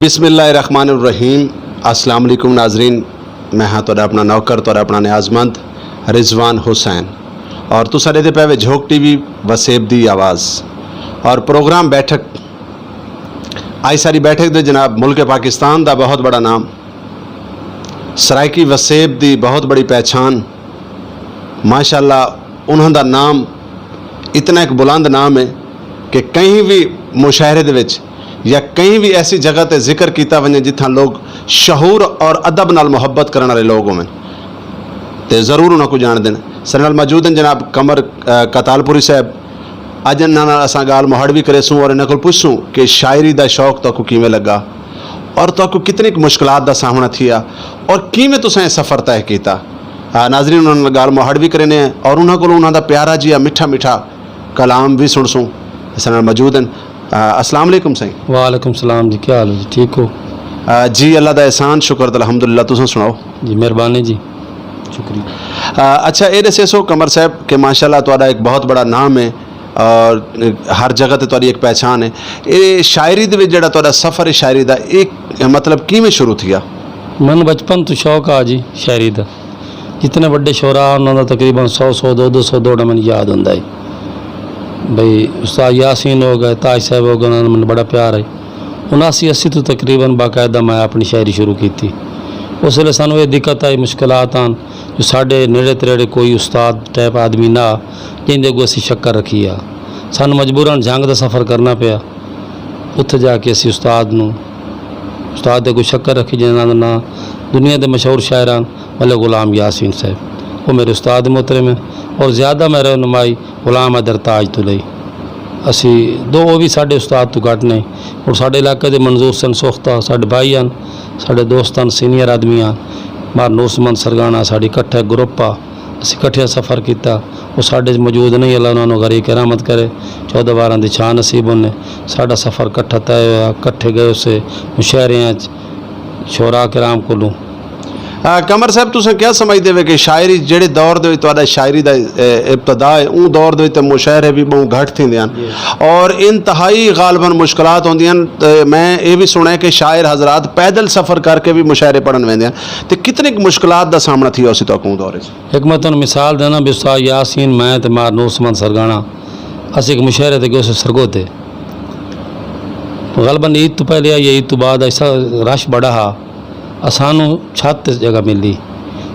बिस्मिल्लाहिर्रहमानिर्रहीम। अस्सलाम वालेकुम नाजरीन, मैं हाँ तुहाडा अपना नौकर, तुहाडा अपना न्याजमंद रिजवान हुसैन और तुसां दे पे वे झोंक टीवी वसेब दी आवाज़ और प्रोग्राम बैठक। आई सारी बैठक दे जनाब मुल्क पाकिस्तान दा बहुत बड़ा नाम, सराइकी वसेब दी बहुत बड़ी पहचान। माशाअल्लाह उन्हां दा नाम इतना एक बुलंद नाम है कि कहीं भी मुशाहरे दे विच या कहीं भी ऐसी जगह ते जिक्र किया वजे जिथा लोग शहूर और अदब नाल मुहब्बत करने वाले लोग होवें तो ज़रूर उन्होंने जान दें। सारे नाल मौजूद हैं जनाब कमर कतालपुरी साहब। अज इन्हां नाल असां गाल मुहड़ भी करेसूँ और इन्हां कोल पुछसूँ कि शायरी दा शौक तुहानूं किवें लगा और तुहानूं कितनी मुश्किलात दा सामना थिया और किवें तुसां इह सफ़र तय कीता। नाज़रीन उन्हां नाल गाल मुहड़ भी करने और उन्हां कोलों उन्हां दा प्यारा जिहा मिठा मिठा कलाम भी सुनसूँ। सारे नाल मौजूद हैं। अस्सलाम वालेकुम सही। वालेकुम सलाम जी, क्या हाल है जी? ठीक हो जी? अल्लाह दा एहसान शुक्र अल्हम्दुलिल्लाह। तुसीं सुनाओ जी? मेहरबानी जी, शुक्रिया। अच्छा ये दसो कमर साहब कि माशाल्लाह तुहाडा एक बहुत बड़ा नाम है और हर जगह ते तुहाडी एक पहचान है। ये शायरी दे विच जिहड़ा तुहाडा सफ़र है शायरी दा एक मतलब किवें शुरू थिया? मन बचपन तो शौक आ जी शायरी दा। जितने बड़े शोरा उन्होंने तकरीबन 100 200 दौड़ा मैंने याद होंदा है। भाई उस्ताद यासीन हो गए, ताज साहब हो गए, उन्होंने मैंने बड़ा प्यार है। 79 80 तो तकरीबन बाकायदा मैं अपनी शायरी शुरू की थी। उस वे सानू ये दिक्कत आई, मुश्किलात आन जो साढ़े नेड़े तरेड़े कोई उस्ताद टाइप आदमी ना जिंदे को असी शक्कर रखी आ। सानू मजबूरन जंग का सफ़र करना पिया। उत्थे जाके असी उस्ताद दे कोई शक्कर रखी जिन्होंने ना दुनिया के मशहूर शायरान मलिक गुलाम यासीन साहब, वो मेरे उस्ताद मोहतरम है। और ज़्यादा मैं रहनुमाई गुलाम अदर ताज तो लई। असी दो वो भी साढ़े उस्ताद तो घट नहीं और साढ़े इलाके के मंजूर सन सोख्ता साढ़े भाई हैं, साढ़े दोस्त हैं, सीनियर आदमी हैं। मार नूसमंद सरगाना साड़ी कट्ठे ग्रुप आ, असी कट्ठे सफ़र किया। वो साढ़े मौजूद नहीं, अल्लाह उन्होंने गरी करामत करे, 14 12 की छां नसीब होने। साढ़ा सफ़र कट्ठा तय होया, कट्ठे गए उसे मुशायरियाँ शोरा कराम कोलों। कमर साहब तुसें क्या समझते हो कि शायरी जेड़े दौर दे तुहाडा शायरी दा इब्तदा है उन दौर दे मुशायरे भी बहुत घट थींदे हैं और इंतहाई गालबन मुश्किलात होंदियां। मैं ये भी सुना कि शायर हजरात पैदल सफ़र करके भी मुशायरे पढ़न वेंदे हैं तो कितनी मुश्किलात का सामना थी उस दौर? एक मैं तुहानूं मिसाल देना भी उस्ताद यासीन मैं ते मार नूसमंद सरगाना अस एक मुशायरे ते गए उस सरगोते गलबन ईद तो पहले आई, ईद तो बाद ऐसा रश बड़ा हा। सानू छत जगह मिली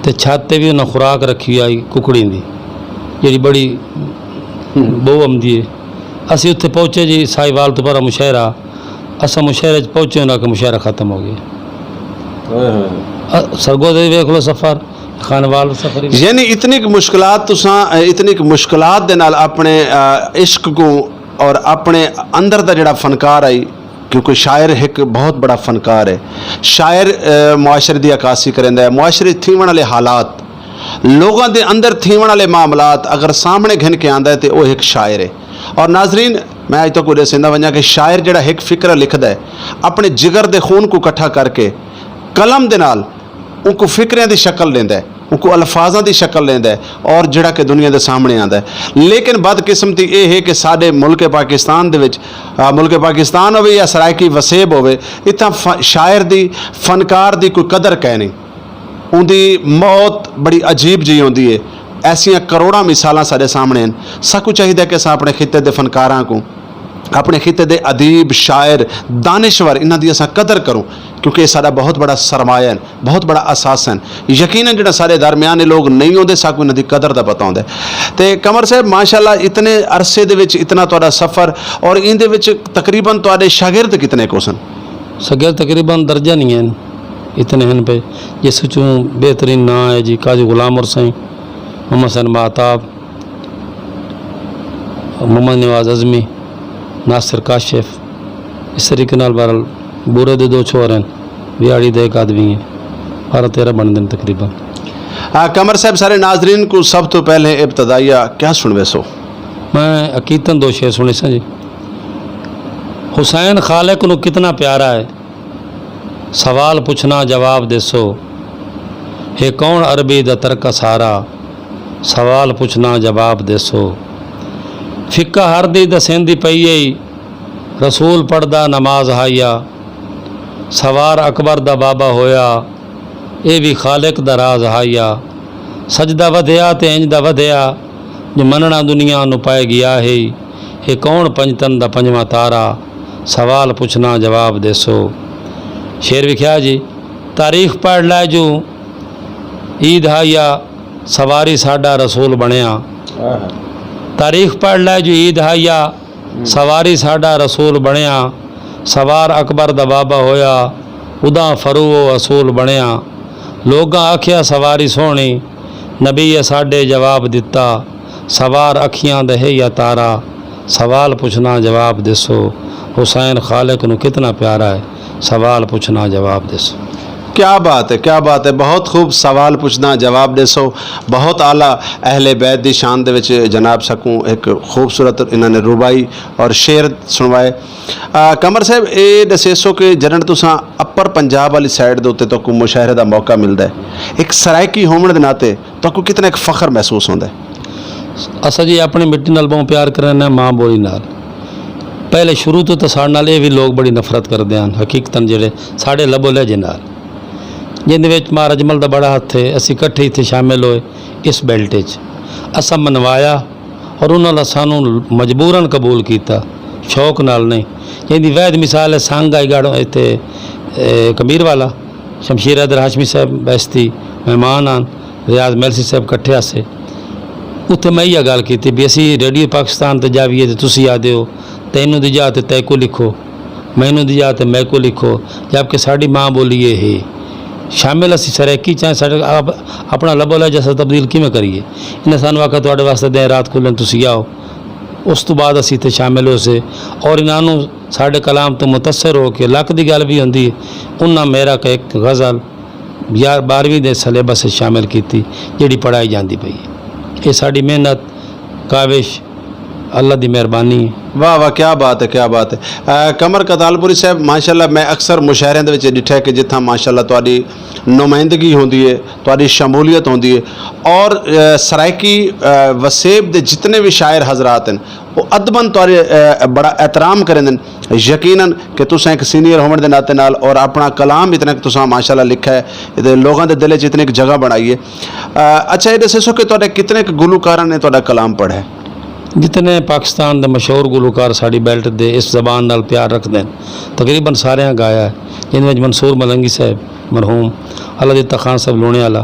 तो छत पर भी उन्हें खुराक रखी आई कुकड़ी की जी बड़ी बहु आमदी है। असी उत्थे पहुँचे जी साहिवाल तो पर मुशायरा, असा मुशायरे पहुँचे उन्हें मुशायरा ख़त्म हो गया। सरगोदे वेख लो सफ़र खानवाल सफ़र यानी इतनी मुश्किलात तुसां इतनी मुश्किलात दे नाल अपने इश्क को और अपने अंदर दा जिहड़ा फनकार आई, क्योंकि शायर एक बहुत बड़ा फनकार है। शायर मुआशरे की अक्कासी करेंदा है, मुआशरे थीवन वाले हालात लोगों के अंदर थीवन वाले मामलात अगर सामने घिन के आंदा है तो वह एक शायर है। और नाजरीन मैं अज तक दसदा वजा कि शायर जिहड़ा एक फिक्र लिखदा है अपने जिगर के खून को इकट्ठा करके कलम दे नाल उनको फिक्रियां की शक्ल लेंदा है, उनको अल्फाजां की शक्ल लेंदा है और जिहड़ा कि दुनिया के सामने आंदा है। लेकिन बदकिस्मती ये है कि साडे मुल्क पाकिस्तान दे विच मुल्क पाकिस्तान होवे या सराइकी वसेब होवे इत्थां शायर दी फनकार दी कोई कदर कै नहीं। उनकी मौत बड़ी अजीब जी होंदी है। ऐसियां करोड़ां मिसालां साडे सामने हैं। साकू चाहिए कि असां अपने खिते दे फनकारां को अपने खिते दे अदीब शायर दानिश्वर इन्हां दी असां कदर करूँ क्योंकि साडा बहुत बड़ा सरमाया है, बहुत बड़ा असास है। यकीनन जिहड़ा सारे दरम्याने लोग नहीं होंदे साकू इन्हां दी कदर दा पता होंदा है। ते कमर साहब माशाअल्लाह इतने अरसे दे विच इतना तुहाडा सफ़र और इहदे विच तकरीबन तुहाडे शागिर्द कितने को सन? शागिर्द तकरीबन दर्जा नहीं हैं, इतने हैं पे जिस चूँ बेहतरीन ना है जी काजी गुलाम हुसैन, मोहम्मद हसन महताब, मोहम्मद नवाज अज़मी, नासिर काशिफ। इस तरीके नाल बहरहाल बूरे दे 2 छोर हैं, बिहाड़ी दे 1 आदमी है, 12 13 बन दिन तकरीबन। कमर साहब सारे नाजरीन को सब तो पहले इब्तदाइया क्या सुनवे सो? मैं अकीदतन 2 शेर सुने सा जी। हुसैन खालिक नू कितना प्यारा है, सवाल पूछना जवाब देसो, हे कौन अरबी दा तरका सारा, सवाल पुछना जवाब देसो। फिक्का हर दी दसेंदी पई रसूल पढ़दा नमाज हाया, सवार अकबर दा बाबा होया, ये भी खालिक दा राज हाया। सजदा वधिया ते इंज दा वधिया, जो मनना दुनिया नू पाए गया है। ये कौन पंजतन दा पंजवा तारा, सवाल पुछना जवाब देसो। शेर विख्या जी, तारीख पढ़ लै जू ईद हाया, सवारी साडा रसूल बनया। तारीख पढ़ लै जू ईद हाया, सवारी साडा रसूल बनया। सवार अकबर दा बाबा होया, उदा फरूओ असूल बनया। लोगां आख्या सवारी सोहनी, नबी साडे जवाब दिता। सवार अखियां दे या तारा, सवाल पुछना जवाब देसो। हुसैन खालिक नू कितना प्यारा है, सवाल पुछना जवाब देसो। क्या बात है, क्या बात है। बहुत खूब, सवाल पुछना जवाब देसो। बहुत आला अहले बैत दी शान दे विच जनाब सकूँ एक खूबसूरत इन्होंने रुबाई और शेर सुनवाए। कमर साहब ये दसेसो कि जदों तुसां अपर पंजाब वाली साइड दे उत्ते तो मुशाहरे का मौका मिलता है, एक सरायकी होने के नाते तो कितना एक फख्र महसूस होता है? असा जी अपनी मिट्टी नाल बहुत प्यार करना, माँ बोली नाल। पहले शुरू तो साढ़े नाल ये भी लोग बड़ी नफरत करते हैं हकीकतन, जेडे साढ़े लबो लहजे नाल, जिंदे विच महाराज अजमल दा बड़ा हथ है। असी इकट्ठे इत्थे शामिल होए इस बेल्ट च, असा मनवाया और उन्होंने सानू मजबूरन कबूल किया, शौक नाल नहीं। जिंदी वैध मिसाल है संग आई गाड़ो इत्थे कबीर वाला, शमशीर हैदर हाशमी साहब बैसती मेहमान आन, रियाज मेलसी साहब कट्ठे आसे। उत्थे मैं इह गल की भी असी रेडियो पाकिस्तान ते जावीए तो तुसी आदे हो तैनू दी जा ते तै को लिखो, मैनू दी जा ते मैं को लिखो, जबकि साड़ी माँ बोली है शामिल। असी सरैकी चाहे साढ़े अपना लबो लै जैसा तब्दील किमें करिए। इन्हें सानू आखा तुहाडे वास्ते दिन रात खुलन तुसी आओ। उस तो बाद असी इत्थे शामिल हो से और इन्हों साढ़े कलाम तो मुतसर हो के लक की गल भी होंदी है। उन्हें मेरा एक गज़ल 12वीं के सलेबस शामिल की जिहड़ी पढ़ाई जाती पई है। ये साड़ी मेहनत काविश अल्लाह की मेहरबानी है। वाह वाह, क्या बात है, क्या बात है। कमर कतालपुरी साहब माशाल्लाह, मैं अक्सर मुशायरियां दे विच डिठा कि जिथा माशाल्लाह तुहाडी नुमाइंदगी होंदी है, तुहाडी शमूलियत होंदी है और सरायकी वसेब दे जितने भी शायर हजरात हैं वो अदबन तुहाडे बड़ा एहतराम करेंदे। यकीनन कि तुसां एक सीनियर होने के नाते नाल और अपना कलाम इतना कि तुसां माशाल्लाह लिखा है, ये लोगों के दिल च इतनी एक जगह बनाई है। अच्छा, ये दसो कि तुहाडे कितने गुलूकारां ने तुहाडा कलाम पढ़ा है? जितने पाकिस्तान के मशहूर गुलूकार साड़ी बेल्ट दे इस जबान नाल प्यार रखते हैं, तकरीबन सारे गाया है। जिन्हें मंसूर मलंगी साहब मरहूम, अल्लाह दिता खान साहब लूणे वाला,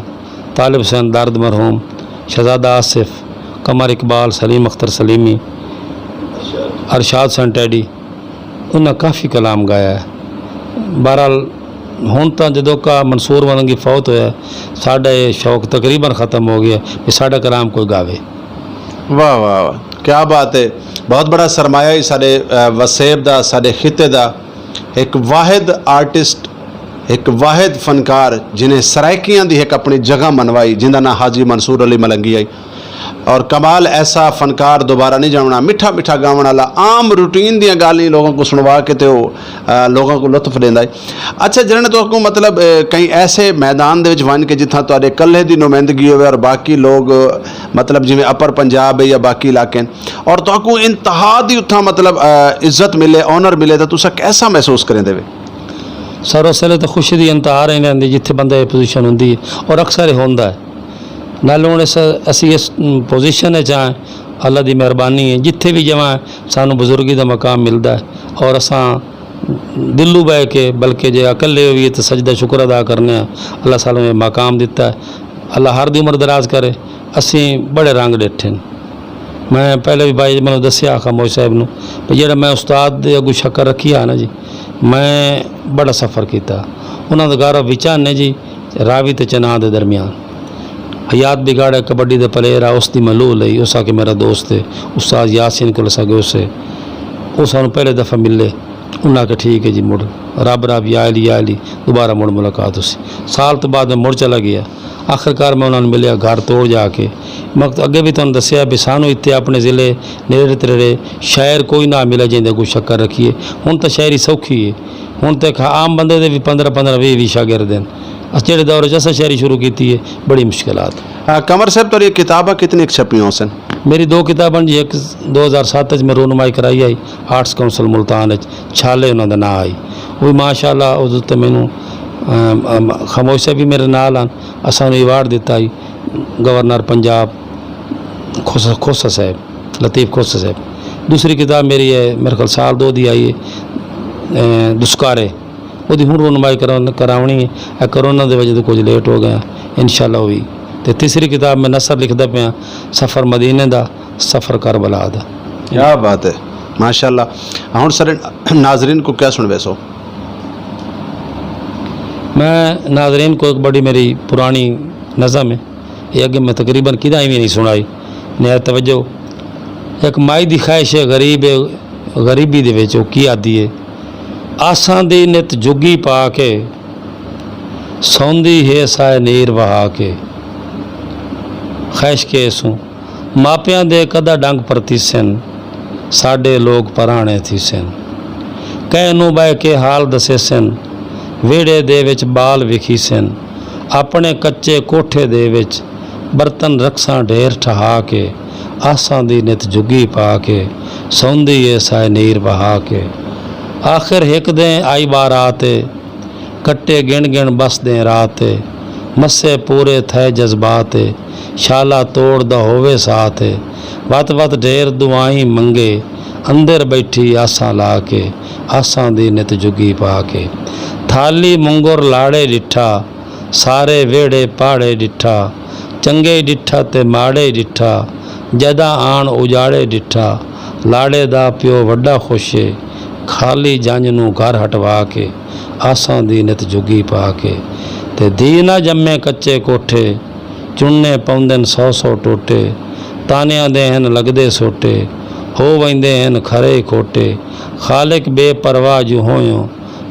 तालिब हुसैन दर्द मरहूम, शहजादा आसिफ, कमर इकबाल, सलीम अख्तर सलीमी, अरशाद संटैडी, उन्हें काफ़ी कलाम गाया है। बहरहाल हुण तो जदों का मंसूर मलंगी फौत होया, साडा ये शौक तकरीबन ख़त्म हो गया कि साडा कलाम कोई गावे। वाह वाह वाह, क्या बात है। बहुत बड़ा सरमाया ही साडे वसेब दा, साडे खिते दा एक वाहिद आर्टिस्ट, एक वाहिद फनकार जिन्हें सरायकियां दी एक अपनी जगह मनवाई, जिंदा ना हाजी मंसूर अली मलंगी आई। और कमाल ऐसा फनकार दोबारा नहीं जाना, मिठा मिठा गावन वाला, आम रूटीन दियां गाली लोगों को सुनवा के तो लोगों को लुत्फ देंदा है। अच्छा, जिन्हें तो मतलब कई ऐसे मैदान दे विच वन के जिथा तुहाडे कल्ले दी नुमाइंदगी होवे और बाकी लोग मतलब जिवें अपर पंजाब है या बाकी इलाके और तो इंतहा दी उत्थां मतलब इज्जत मिले, ऑनर मिले, तो तुसा कैसा महसूस करें देवे? सर उस वेले तो खुशी की इंतहा नहीं रहिंदी जिथे बंदे पोजीशन होंदी है और अक्सर होंदा है। नाल हुण असी इस पोजीशन चाहें अल्लाह की मेहरबानी है, जिथे भी जावां सानू बुजुर्गी का मकाम मिलता है और असां दिल्लू बह के बल्कि जे अकले भी तो सजदा शुक्र अदा करने अल्लाह सानू ये मकाम दिता है। अल्लाह हर दी उम्र दराज करे। असी बड़े रंग डिठे। मैं पहले भी भाई मैं दसिया खामोश साहब नूं भी जिहड़ा मैं उस्ताद दे अगू शक्कर रखी है ना जी, मैं बड़ा सफ़र किया। उन्होंने तो घर विचाने जी रावी तो चनाह के दरमियान हयात बिगाड़ा कबड्डी के प्लेयर आ, उसकी मैं लू लई। उस आके मेरा दोस्त है उस्ताद यासीन को सके उसे वो सानू पहले दफ़ा मिले। उन्हें आके ठीक है जी, मुड़ रब रब या अली दोबारा मुड़ मुलाकात उसी साल तो बाद में मुड़ चला गया। आखिरकार मैं उन्होंने मिले घर तोड़ जाके। मैं अगे भी तुहानूं दसिया भी सानू इत्थे अपने ज़िले नेड़े तेड़े शहर कोई ना मिले जिंदे कोई शक्कर रखिए। हुण तो शहरी सौखी है, हुण तो आम बंदे दे भी 15-15 20-20 शागिर्द हैं। जेह्ड़े दौर च असें शायरी शुरू की है बड़ी मुश्किलात। कमर साहब तुहाड़ी किताबां कितनी छपियां सन? मेरी 2 किताबां जी, एक 2007 में रोनुमाई कराई आई आर्ट्स काउंसिल मुल्तान छाले उन्होंने ना आई वो भी माशाअल्लाह उस उत्ते मैनू खामोशा भी मेरे नाल आन असां नूं अवार्ड दिता ही गवर्नर पंजाब खोसा साहब लतीफ़ खोसा साहब। दूसरी किताब मेरी है मेरे ख्याल साल 2 दी आई है दुस्कारे ਉਹਦੀ ਹੁਣ ਰੋਨਮਾਈ ਕਰਾਉਣੀ ਹੈ ਕਰੋਨਾ ਦੇ ਵਜ੍ਹਾ ਤੋਂ ਕੁਝ ਲੇਟ ਹੋ ਗਿਆ इंशाअल्लाह ਉਹ ਵੀ। ਤੇ ਤੀਸਰੀ ਕਿਤਾਬ ਮੈਂ ਨਸਰ ਲਿਖਦਾ ਪਿਆ ਸਫ਼ਰ ਮਦੀਨੇ ਦਾ सफ़र करबला दा। क्या बात है माशाअल्लाह। हुण सर नाजरीन को क्या सुन वैसो? मैं नाजरीन को एक बड़ी मेरी पुरानी नज़म है ये अगे मैं तकरीबन किदा भी नहीं सुनाई नया तवज्जो। एक माई दी ख्वाहिश है गरीबी दे विच ओह की आदी है आसां दी नित जुगी पा के सौंदी है साए नीर वहा के। ख्वाहिश के सूं मापियां दे कदा डंग परती सन साडे लोग पराणे थी सन कह नूं बह के हाल दसे सन वेड़े दे विच बाल विखी सन अपने कच्चे कोठे दे विच बर्तन रखसां ढेर ठहा के आसां दी नित जुगी पा के सौंदी ए साए नीर बहा के। आखिर हिक दें आई बारात कट्टे गिण गिण बस दें रात मस्से पूरे थे जज्बात शाला तोड़ दा होवे साथ वत वत ढेर दुआई मंगे अंदर बैठी आसां ला के आसां दी नित जुगी पा के। थाली मुंगुर लाड़े डिठा सारे वेड़े पहाड़े डिठा चंगे डिठा ते माड़े डिठा जदा आण उजाड़े डिठा लाड़े दा प्यो वड्डा खुशे खाली जंज नूं घर हटवा के आसां दी नित जुगी पा के। ते धी ना जम्मे कच्चे कोठे चुनने पौंदन 100 टोटे तानियां दे हन लगदे सोटे हो वेंदे हन खरे खोटे खालिक बेपरवाह जो होयो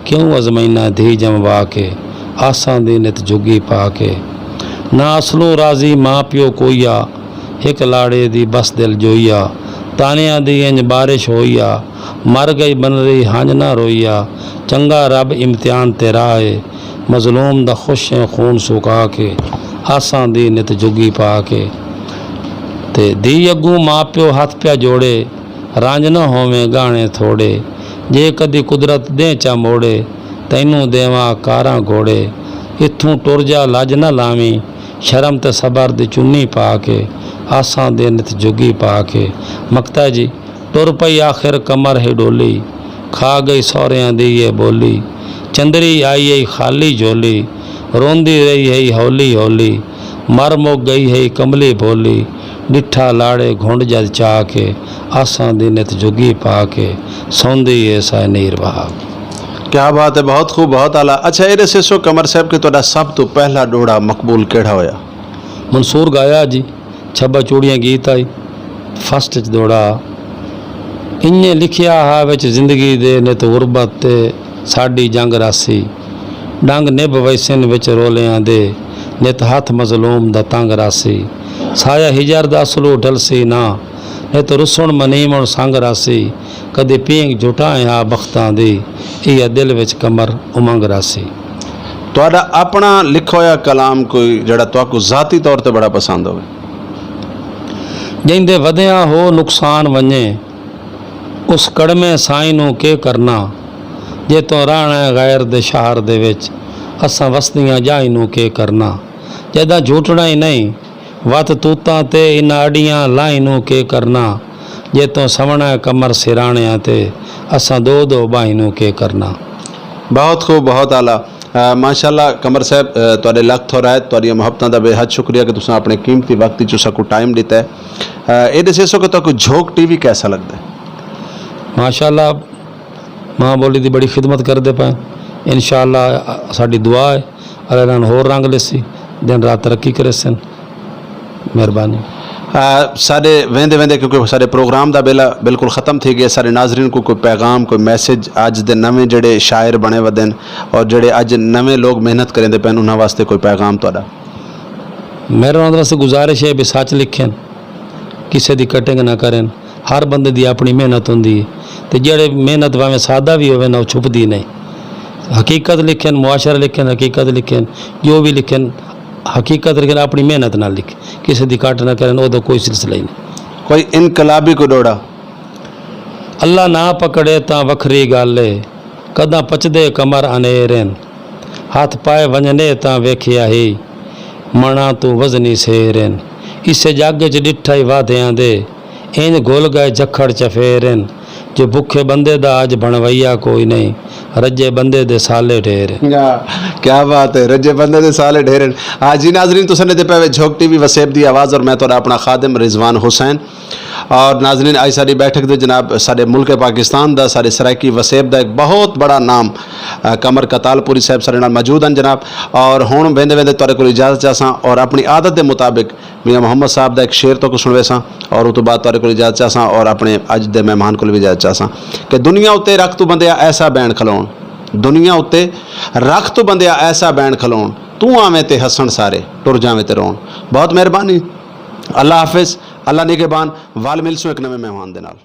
क्यों अजमैना धी जमवा के आसां दी नित जुगी पा के। ना असलों राजी माँ प्यो कोईया एक लाड़े दी बस दिल जोईया तानियां दी इंज बारिश होईया मर गई बन रही हंज ना रोईया चंगा रब इम्तिहान तेरा है मजलूम दा खुश है खून सुका के आसां दी नित जुगी पा के। ते धी अगू माँ प्यो हथ प्या जोड़े रांझ न होवे गाने थोड़े जे कदी कुदरत दे चा मोड़े तैनू देवा कारां घोड़े इत्थों टुर जा लज न लावी शर्म ते सबर दी चुन्नी पा के आसां दे नित जुगी पा के। मकता जी टुर पई आखिर कमर है डोली खा गई सौरियां दी ये बोली चंदरी आई है खाली झोली रोंदी रही है हौली हौली मर मुक गई है कमली भोली डिठा लाड़े घुंड जद चा के आसां दी नित जुगी पा के सौंदी ए साए नीर बहा। क्या बात है, बहुत खूब, बहुत आला। अच्छा ये दसो कमर साहब कि तुहाडा सब तो पहला डोड़ा मकबूल केड़ा होया? मंसूर गाया जी छब्बा चूड़ियां गीत आई फस्ट च दौड़ा इन्ने लिखिया हा विच जिंदगी दे नित गुरबत ते साडी जंग रासी डंग निभ वैसन विच रोलियां दे नित हथ मजलूम दा तंग रासी साया हिजर दा असलू ढलसी ना नित रुसण मनीमण संग रासी कदे पींग जुटाए आ बख्तां दी इह दिल विच कमर उमंग रासी। तुहाडा अपना लिखा होया कलाम कोई जिहड़ा तुहाकू ज़ाती तौर ते बड़ा पसंद होवे? जिंदे वधिया हो नुकसान वञे उस कड़मे साईं नूं के करना जे तो रहना गैर दे शहर दे विच असां वसदियां जाई नूं के करना जदा झूठना ही नहीं वत तूतां ते इन्हां अड़ियां लाई नूं के करना जे तो सवना कमर सिराणियां ते असां दो दो बाई नूं के करना। बहुत खूब, बहुत आला। माशाअल्लाह कमर साहब तुहाडे लख थोड़ा है तुहाडियां मुहब्बतां दा बेहद शुक्रिया कि तुसां अपने कीमती वक्त च साकू टाइम दिता है। ये दसो कि तुहाकू झोंक टीवी कैसा लगता है? माशाअल्लाह माँ बोली दी बड़ी खिदमत करते पे इंशाअल्लाह साडी दुआ है अल्लाह ने होर रंग लेसी दिन रात तरक्की करे सन मेहरबानी। सारे वेंदे वेंदे क्योंकि सारे प्रोग्राम का बेला बिल्कुल ख़त्म थी गया सारे नाजरीन को कोई पैगाम कोई मैसेज अज दे नवे जड़े शायर बने वदन और जड़े अज नवे लोग मेहनत करेंदे पैन उन्हां वास्ते कोई पैगाम तुहाडा? मेरे उन्हां वास्ते गुजारिश है भी सच लिखें किसी की कटिंग ना करें हर बंदे की अपनी मेहनत होंदी है तो जेड़े मेहनत भावें सादा भी होवे ना छुपदी नहीं हकीकत लिखन, मुआशरा लिखन, हकीकत लिखन, जो भी लिखन हकीकत लिखन, अपनी मेहनत ना लिख, किसी की कट ना करन, वो कोई सिलसिला ही नहीं। कोई इनकलाबी को डोड़ा अल्लाह ना पकड़े तां वखरी गल है, कदा पचदे कमर अनेरन, हाथ पाए वंजने तां वेखिया ही, मना तू वजनी सेरन, इसे जग च डिठा ही वादियां दे, इंज घुल गए जखड़ चफेरन, जो भुखे बंदे दा अज बनवैया कोई नहीं, रजे बंदे दे साले ढेर। क्या बात है, रजे बंदे दे साले ढेरन। हाँ जी नाजरीन, तुसें दे पे झोंक टीवी वसेब दी आवाज़ और मैं तो अपना खादिम रिजवान हुसैन। और नाजरीन आज साड़ी बैठक दे जनाब सारे मुल्क पाकिस्तान दा सारे सरायकी वसेब दा एक बहुत बड़ा नाम कमर कतालपुरी साहब सारे नाल मौजूद हैं जनाब। और हुण वेंदे वेंदे तुहाडे कोल इजाज़त चाहसां और अपनी आदत के मुताबिक मियाँ मुहम्मद साहब दा एक शेर तो सुनवेसां और उस तो बाद तुहाडे कोल इजाज़त चाहसां और अपने अज दे मेहमान को भी इजाज़त चाहसां कि दुनिया उत्ते रख तू बंदिया ऐसा बैन खलोण, दुनिया उत्ते रख तू बंदिया ऐसा बैन खलोण, तू आवें ते हसन सारे टुर जावें ते रोण। बहुत मेहरबानी, अल्लाह हाफिज़, अल्लाह निगहबान। वाल मिलसूं एक नवे मेहमान दे नाल।